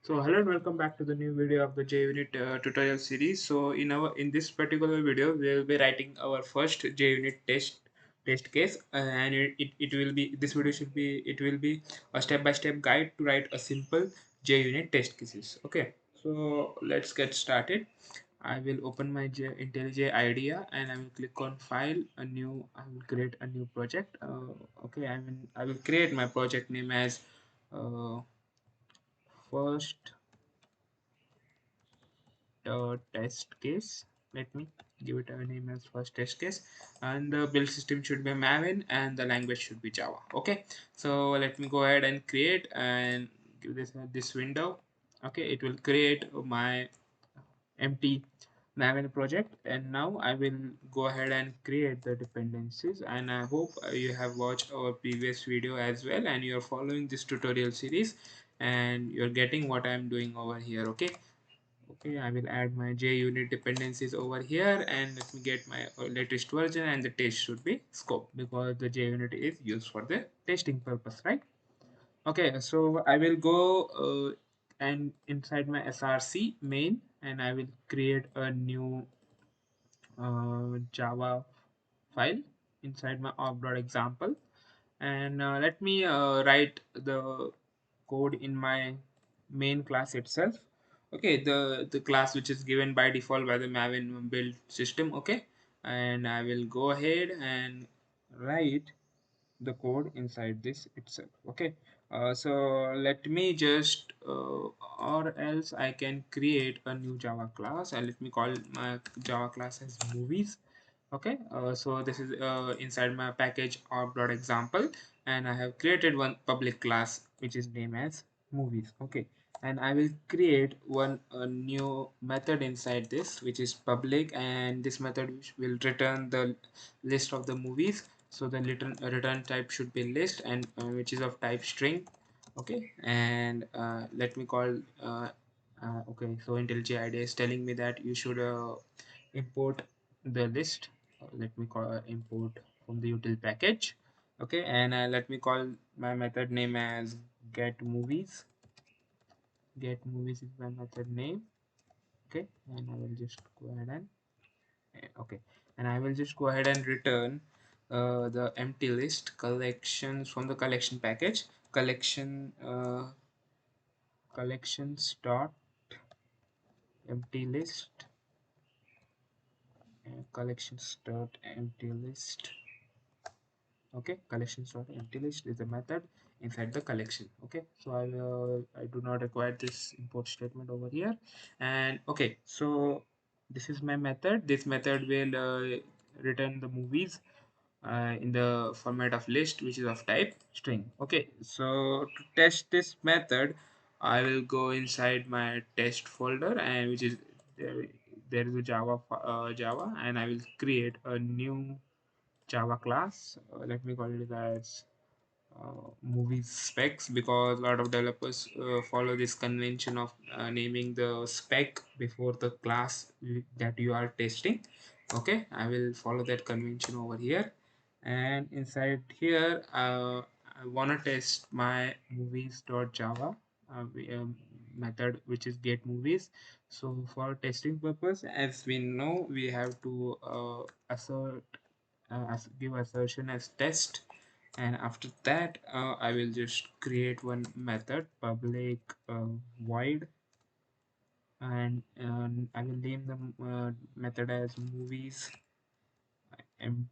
So hello and welcome back to the new video of the JUnit tutorial series. So in this particular video, we will be writing our first JUnit test case, and it will be this video should be it will be a step-by-step guide to write a simple JUnit test cases. Okay, so let's get started. I will open my IntelliJ IDEA and I will click on File, a new. I will create a new project. Okay, I will create my project name as first test case. Let me give it a name as first test case, and the build system should be Maven and the language should be Java. Okay, so let me go ahead and create and give this window. Okay, it will create my empty Maven project, and now I will go ahead and create the dependencies. And I hope you have watched our previous video as well and you're following this tutorial series and you're getting what I'm doing over here. Okay, I will add my JUnit dependencies over here, and let me get my latest version, and the test should be scope because the JUnit is used for the testing purpose, right? Okay, so I will go and inside my src main, and I will create a new Java file inside my org.example, and let me write the code in my main class itself. Okay, the class which is given by default by the Maven build system. Okay, and I will go ahead and write the code inside this itself. Okay, so let me just or else I can create a new Java class, and let me call my Java class as movies. Okay, so this is inside my package org.example, and I have created one public class which is named as movies. Okay, and I will create one new method inside this which is public, and this method will return the list of the movies. So the return type should be list, and which is of type string. Okay, and let me call okay, so IntelliJ IDEA is telling me that you should import the list. Let me call import from the util package. Okay, and let me call my method name as get movies. Get movies is my method name. Okay, and I will just go ahead and okay, and I will just go ahead and return the empty list collections from the collection package. Collections dot empty list, collections dot empty list. Okay, collections dot empty list is the method inside the collection. Okay, so I do not require this import statement over here. And okay, so this is my method. This method will return the movies in the format of list, which is of type string. Okay, so to test this method, I will go inside my test folder, and which is there is a Java, and I will create a new Java class. Let me call it as movies specs, because a lot of developers follow this convention of naming the spec before the class that you are testing. Okay, I will follow that convention over here, and inside here I want to test my movies.java method, which is get movies. So for testing purpose, as we know, we have to assert give assertion as test, and after that I will just create one method public void, and I will name the method as movies em-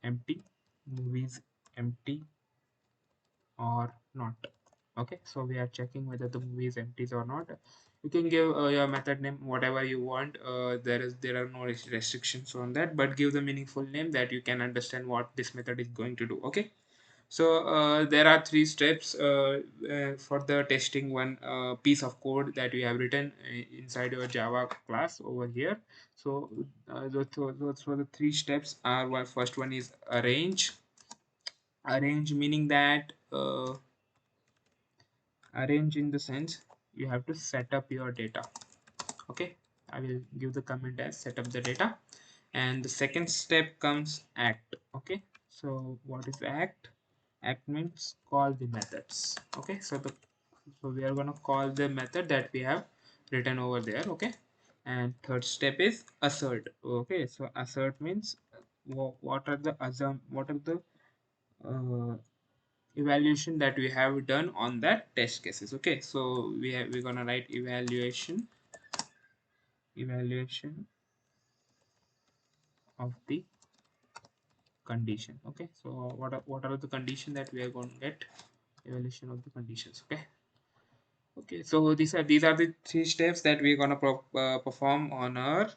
empty, movies empty or not. Okay, so we are checking whether the movie is empty or not. You can give your method name whatever you want. There are no restrictions on that, but give the meaningful name that you can understand what this method is going to do. Okay, so there are three steps for the testing one piece of code that you have written inside your Java class over here. So those for the three steps are, one first one is arrange, meaning that arrange in the sense you have to set up your data. Okay, I will give the comment as set up the data, and the second step comes act. Okay, so what is act? Act means call the methods. Okay, so the So we are going to call the method that we have written over there. Okay, and third step is assert. Okay, so assert means what are the uh, evaluation that we have done on that test cases. Okay, so we're gonna write evaluation of the condition. Okay, so what are the condition that we are going to get? Evaluation of the conditions. Okay, okay, so these are the three steps that we're gonna perform on our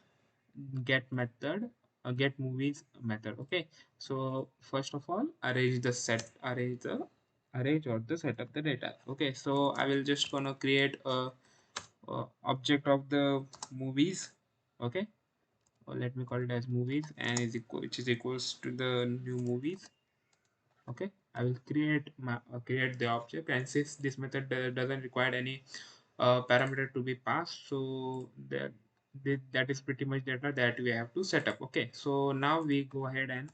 get method, get movies method. Okay, so first of all, arrange or the set up the data. Okay, so I will just gonna create a object of the movies. Okay, or let me call it as movies, and which is equals to the new movies. Okay, I will create the object, and since this method doesn't require any parameter to be passed, so that is pretty much data that we have to set up. Okay, so now we go ahead and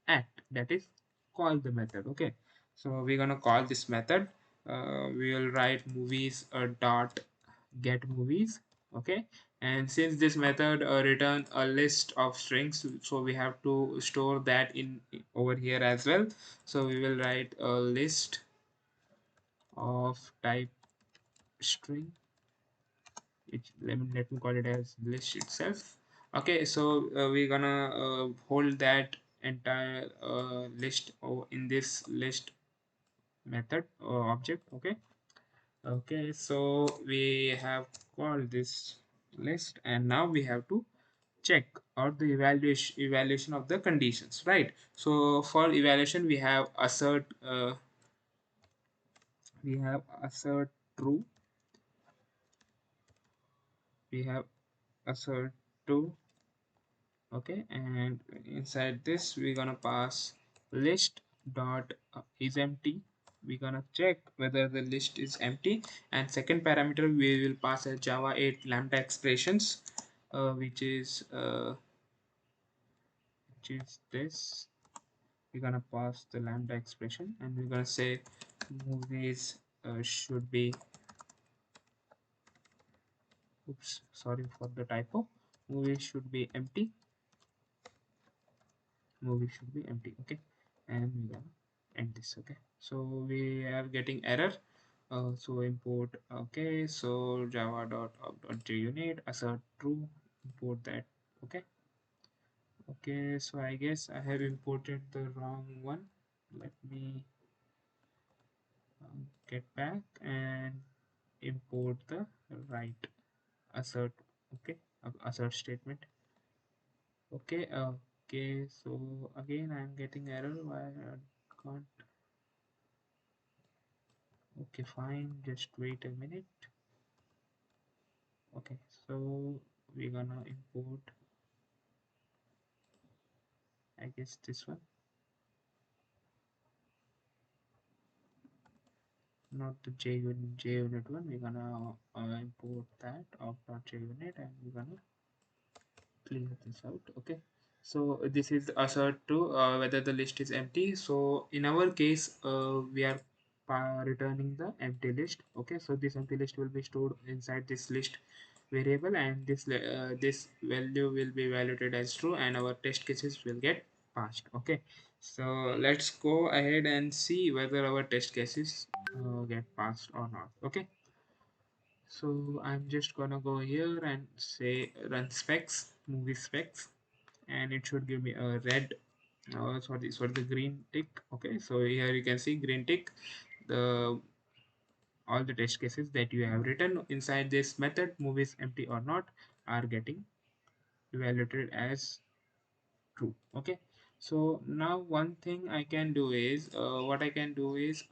act, that is call the method. Okay, so we're gonna call this method. We will write movies dot get movies. Okay, and since this method return a list of strings, so we have to store that in over here as well. So we will write a list of type string, which let me call it as list itself. Okay, so we're gonna hold that entire list in this list method object. Okay, okay, so we have called this list, and now we have to check out the evaluation of the conditions, right? So for evaluation we have assert true, we have assert true. Okay, and inside this we're gonna pass list dot is empty. We're gonna check whether the list is empty, and second parameter we will pass a java 8 lambda expressions, which is this. We're gonna pass the lambda expression, and we're gonna say movies should be, oops, sorry for the typo, movies should be empty, movie should be empty. Okay, and we're gonna end this. Okay, so we are getting error. So import. Okay, so java.junit assert true, import that. Okay, okay, so I guess I have imported the wrong one. Let me get back and import the right assert. Okay, assert statement. Okay, okay, so again I'm getting error. Why I can't? Okay, fine, just wait a minute. Okay, so we're gonna import, I guess, this one, not the JUnit one. We're gonna import that of .junit, and we're gonna clear this out. Okay, so this is assert to whether the list is empty. So in our case we are returning the empty list. Okay, so this empty list will be stored inside this list variable, and this value will be evaluated as true, and our test cases will get passed. Okay, so let's go ahead and see whether our test cases get passed or not. Okay, so I'm just gonna go here and say run specs, movie specs, and it should give me a red, sorry, the green tick. Okay, so here you can see green tick. The all the test cases that you have written inside this method, movies empty or not, are getting evaluated as true. Okay, so now one thing I can do is what I can do is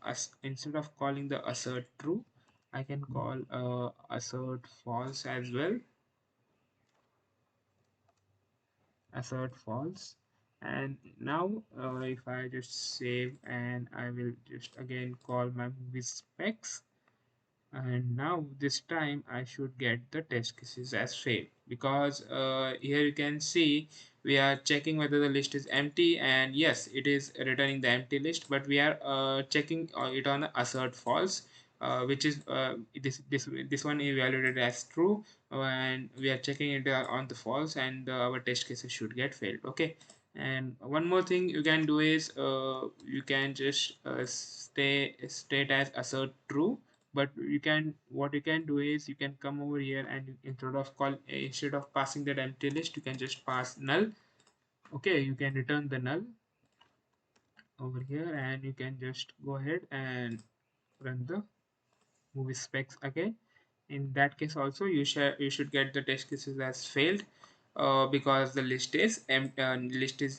instead of calling the assert true, I can call assert false as well. Assert false. And now if I just save, and I will just again call my movie specs, and now this time I should get the test cases as failed, because here you can see we are checking whether the list is empty, and yes, it is returning the empty list, but we are checking it on assert false. which is this one evaluated as true, and we are checking it on the false, and our test cases should get failed. Okay. And one more thing you can do is you can just state as assert true, but you can, what you can do is you can come over here and instead of passing that empty list, you can just pass null. Okay, you can return the null over here, and you can just go ahead and run the movie specs again. In that case also you should get the test cases as failed, because the list is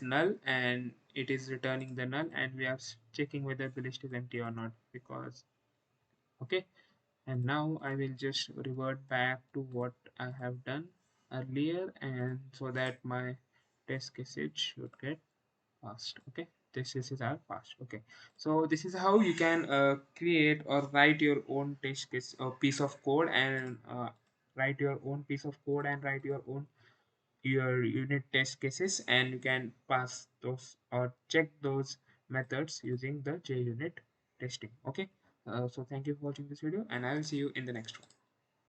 null, and it is returning the null, and we are checking whether the list is empty or not, because okay. And now I will just revert back to what I have done earlier, and so that my test cases should get fast. Okay, this is our fast. Okay, so this is how you can create or write your own test case piece of code, and write your own piece of code and write your unit test cases, and you can pass those or check those methods using the JUnit testing. Okay, so thank you for watching this video, and I will see you in the next one.